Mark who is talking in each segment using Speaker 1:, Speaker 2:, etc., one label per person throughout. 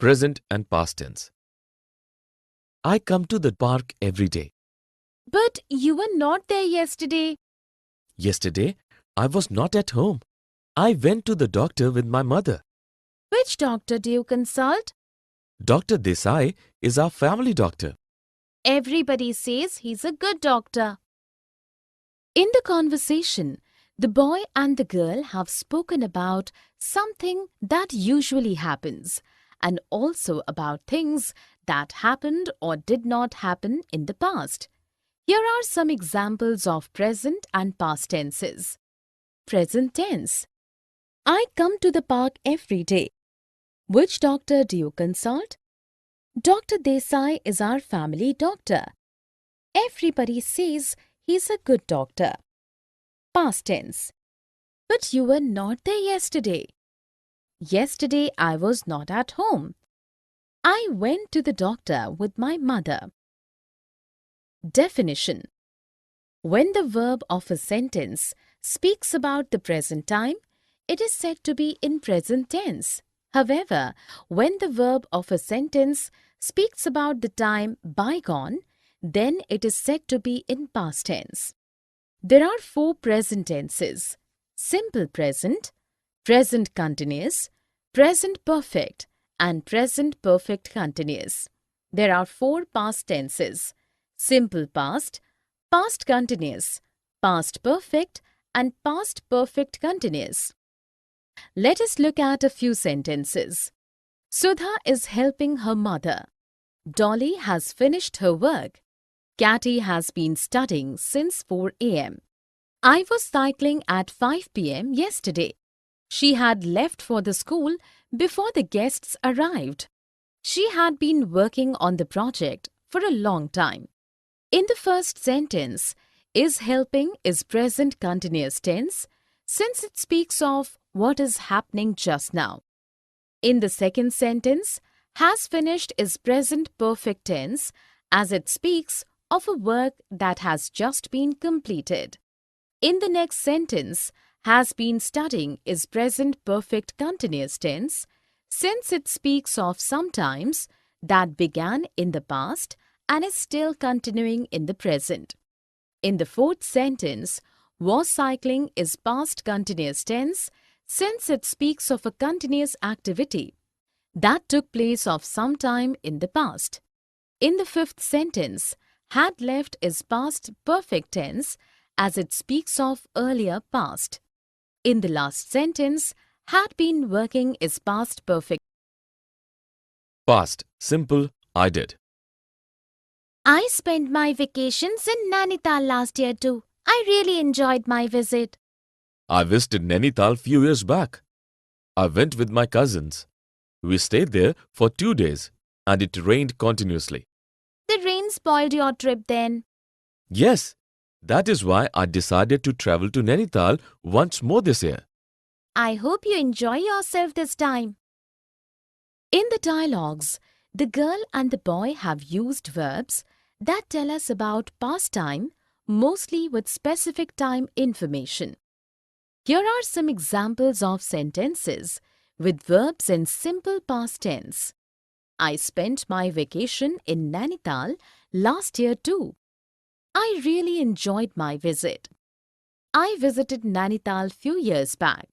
Speaker 1: Present and past tense. I come to the park every day.
Speaker 2: But you were not there yesterday.
Speaker 1: Yesterday, I was not at home. I went to the doctor with my mother.
Speaker 2: Which doctor do you consult?
Speaker 1: Dr. Desai is our family doctor.
Speaker 2: Everybody says he's a good doctor. In the conversation, the boy and the girl have spoken about something that usually happens and also about things that happened or did not happen in the past. Here are some examples of present and past tenses. Present tense. I come to the park every day. Which doctor do you consult? Dr. Desai is our family doctor. Everybody says he's a good doctor. Past tense. But you were not there yesterday. Yesterday I was not at home. I went to the doctor with my mother. Definition. When the verb of a sentence speaks about the present time, it is said to be in present tense. However, when the verb of a sentence speaks about the time bygone, then it is said to be in past tense. There are 4 present tenses: simple present, present continuous, present perfect, and present perfect continuous. There are 4 past tenses: simple past, past continuous, past perfect, and past perfect continuous. Let us look at a few sentences. Sudha is helping her mother. Dolly has finished her work. Catty has been studying since 4 a.m. I was cycling at 5 p.m. yesterday. She had left for the school before the guests arrived. She had been working on the project for a long time. In the first sentence, is helping is present continuous tense since it speaks of what is happening just now. In the second sentence, has finished is present perfect tense as it speaks of a work that has just been completed. In the next sentence, has been studying is present perfect continuous tense since it speaks of sometimes that began in the past and is still continuing in the present. In the fourth sentence, was cycling is past continuous tense since it speaks of a continuous activity that took place of some time in the past. In the fifth sentence, had left is past perfect tense as it speaks of earlier past. In the last sentence, had been working is past perfect.
Speaker 1: Past, simple, I did.
Speaker 2: I spent my vacations in Nainital last year too. I really enjoyed my visit.
Speaker 1: I visited Nainital few years back. I went with my cousins. We stayed there for 2 days and it rained continuously.
Speaker 2: The rain spoiled your trip then.
Speaker 1: Yes, that is why I decided to travel to Nainital once more this year.
Speaker 2: I hope you enjoy yourself this time. In the dialogues, the girl and the boy have used verbs that tell us about past time, mostly with specific time information. Here are some examples of sentences with verbs in simple past tense. I spent my vacation in Nainital last year too. I really enjoyed my visit. I visited Nainital few years back.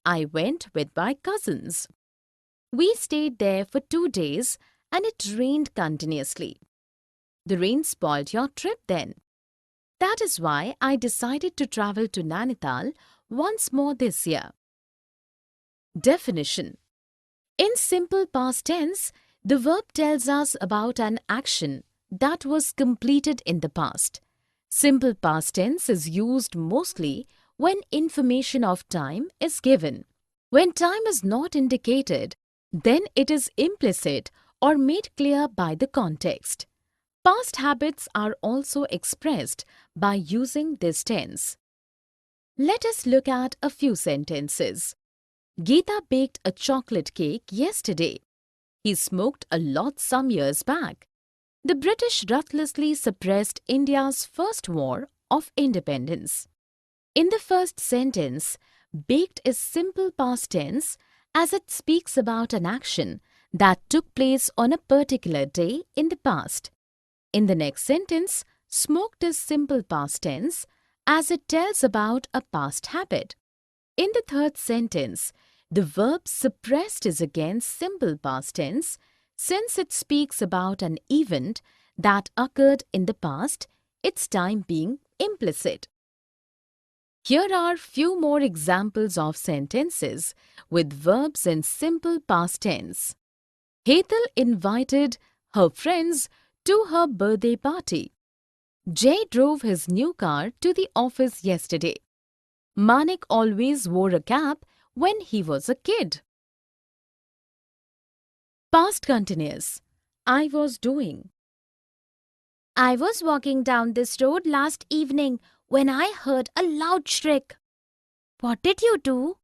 Speaker 2: I went with my cousins. We stayed there for 2 days and it rained continuously. The rain spoiled your trip then. That is why I decided to travel to Nainital once more this year. Definition. In simple past tense, the verb tells us about an action that was completed in the past. Simple past tense is used mostly when information of time is given. When time is not indicated, then it is implicit or made clear by the context. Past habits are also expressed by using this tense. Let us look at a few sentences. Geeta baked a chocolate cake yesterday. He smoked a lot some years back. The British ruthlessly suppressed India's first war of independence. In the first sentence, baked is simple past tense as it speaks about an action that took place on a particular day in the past. In the next sentence, smoked is simple past tense as it tells about a past habit. In the third sentence, the verb suppressed is again simple past tense since it speaks about an event that occurred in the past, its time being implicit. Here are few more examples of sentences with verbs in simple past tense. Hetal invited her friends to her birthday party. Jay drove his new car to the office yesterday. Manik always wore a cap when he was a kid. Past continuous. I was doing.
Speaker 3: I was walking down this road last evening when I heard a loud shriek. What did you do?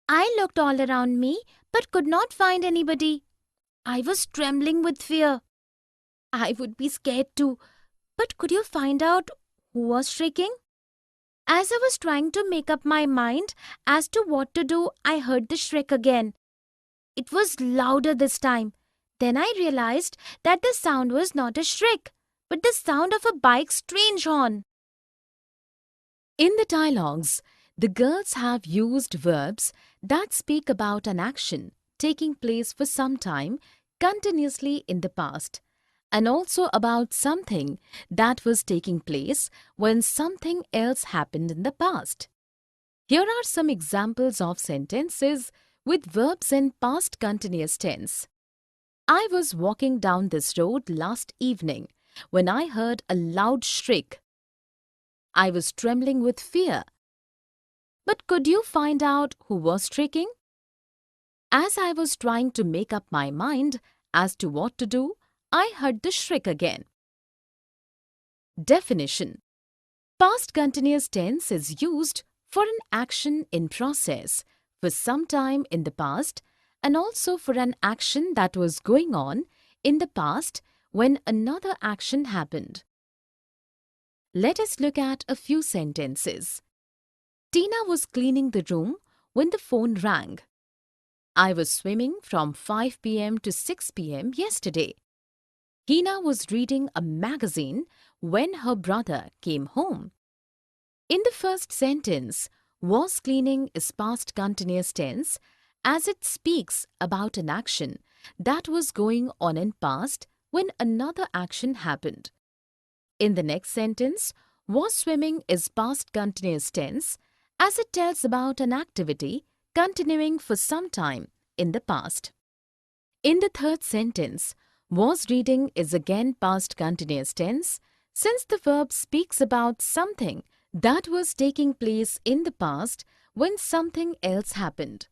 Speaker 3: I looked all around me but could not find anybody. I was trembling with fear. I would be scared too, but could you find out who was shrieking? As I was trying to make up my mind as to what to do, I heard the shriek again. It was louder this time. Then I realized that the sound was not a shriek, but the sound of a bike's strange horn.
Speaker 2: In the dialogues, the girls have used verbs that speak about an action taking place for some time continuously in the past, and also about something that was taking place when something else happened in the past. Here are some examples of sentences with verbs in past continuous tense. I was walking down this road last evening when I heard a loud shriek. I was trembling with fear. But could you find out who was shrieking? As I was trying to make up my mind as to what to do, I heard the shriek again. Definition. Past continuous tense is used for an action in process for some time in the past and also for an action that was going on in the past when another action happened. Let us look at a few sentences. Tina was cleaning the room when the phone rang. I was swimming from 5 p.m. to 6 p.m. yesterday. Hina was reading a magazine when her brother came home. In the first sentence, was cleaning is past continuous tense as it speaks about an action that was going on in past when another action happened. In the next sentence, was swimming is past continuous tense as it tells about an activity continuing for some time in the past. In the third sentence, was reading is again past continuous tense since the verb speaks about something that was taking place in the past when something else happened.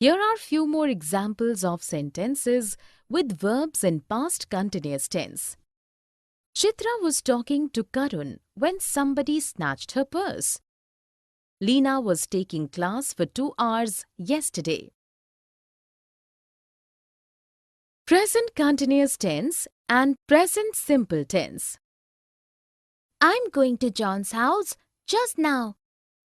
Speaker 2: Here are few more examples of sentences with verbs in past continuous tense. Chitra was talking to Karun when somebody snatched her purse. Leena was taking class for 2 hours yesterday. Present continuous tense and present simple tense.
Speaker 3: I'm going to John's house just now.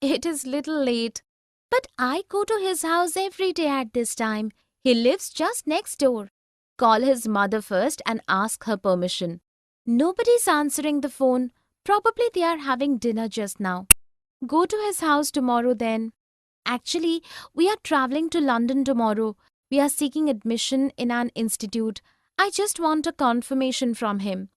Speaker 3: It is little late, but I go to his house every day at this time. He lives just next door. Call his mother first and ask her permission. Nobody's answering the phone. Probably they are having dinner just now. Go to his house tomorrow then. Actually, we are traveling to London tomorrow. We are seeking admission in an institute. I just want a confirmation from him.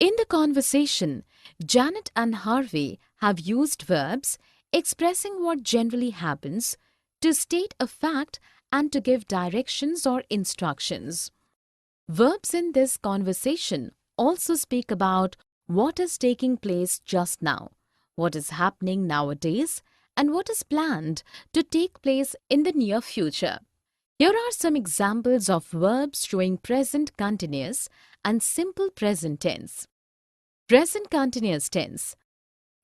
Speaker 2: In the conversation, Janet and Harvey have used verbs expressing what generally happens to state a fact and to give directions or instructions. Verbs in this conversation also speak about what is taking place just now, what is happening nowadays, and what is planned to take place in the near future. Here are some examples of verbs showing present continuous and simple present tense. Present continuous tense.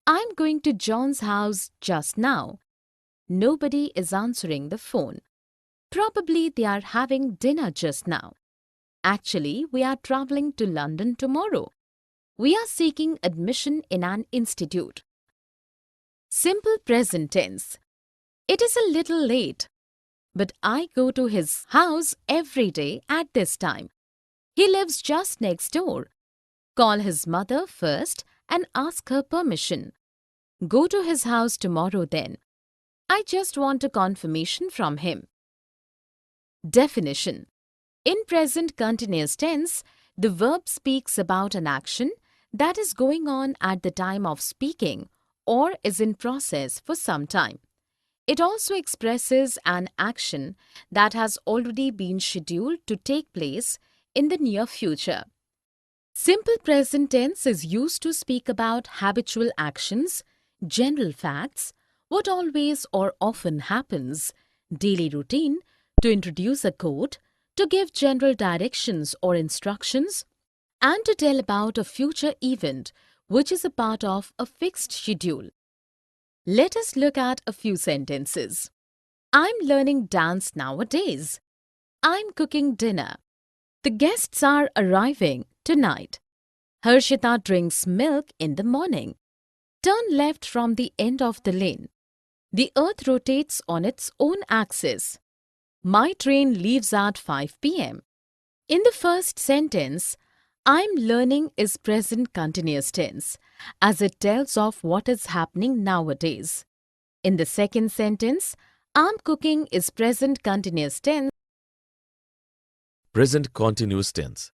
Speaker 2: I'm going to John's house just now. Nobody is answering the phone. Probably they are having dinner just now. Actually, we are traveling to London tomorrow. We are seeking admission in an institute. Simple present tense. It is a little late, but I go to his house every day at this time. He lives just next door. Call his mother first and ask her permission. Go to his house tomorrow then. I just want a confirmation from him. Definition. In present continuous tense, the verb speaks about an action that is going on at the time of speaking or is in process for some time. It also expresses an action that has already been scheduled to take place in the near future. Simple present tense is used to speak about habitual actions, general facts, what always or often happens, daily routine, to introduce a code, to give general directions or instructions, and to tell about a future event which is a part of a fixed schedule. Let us look at a few sentences. I'm learning dance nowadays. I'm cooking dinner. The guests are arriving tonight. Harshita drinks milk in the morning. Turn left from the end of the lane. The earth rotates on its own axis. My train leaves at 5 p.m. In the first sentence, I'm learning is present continuous tense, as it tells of what is happening nowadays. In the second sentence, I'm cooking is present continuous tense.
Speaker 1: Present continuous tense.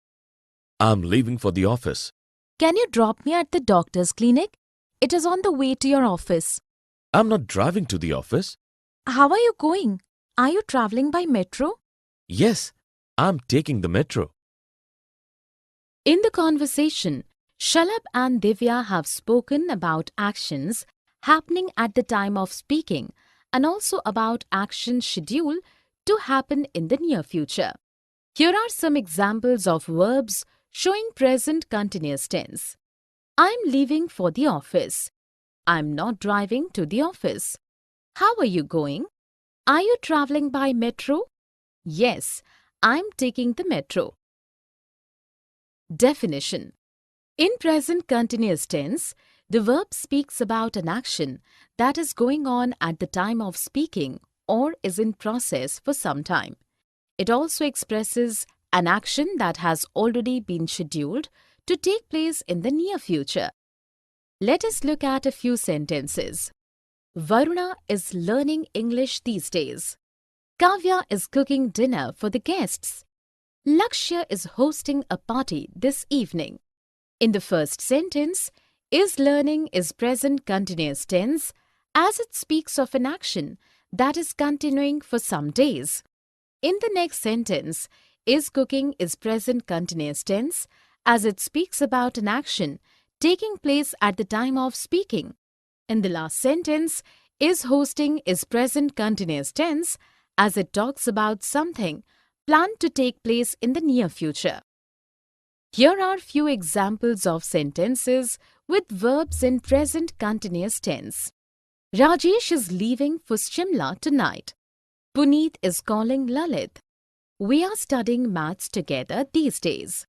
Speaker 1: I'm leaving for the office.
Speaker 2: Can you drop me at the doctor's clinic? It is on the way to your office.
Speaker 1: I'm not driving to the office.
Speaker 2: How are you going? Are you traveling by metro?
Speaker 1: Yes, I'm taking the metro.
Speaker 2: In the conversation, Shalabh and Divya have spoken about actions happening at the time of speaking and also about actions scheduled to happen in the near future. Here are some examples of verbs showing present continuous tense. I'm leaving for the office. I'm not driving to the office. How are you going? Are you traveling by metro? Yes, I'm taking the metro. Definition. In present continuous tense, the verb speaks about an action that is going on at the time of speaking or is in process for some time. It also expresses an action that has already been scheduled to take place in the near future. Let us look at a few sentences. Varuna is learning English these days. Kavya is cooking dinner for the guests. Lakshya is hosting a party this evening. In the first sentence, is learning is present continuous tense as it speaks of an action that is continuing for some days. In the next sentence, is cooking is present continuous tense as it speaks about an action taking place at the time of speaking. In the last sentence, is hosting is present continuous tense as it talks about something planned to take place in the near future. Here are few examples of sentences with verbs in present continuous tense. Rajesh is leaving for Shimla tonight. Puneet is calling Lalit. We are studying maths together these days.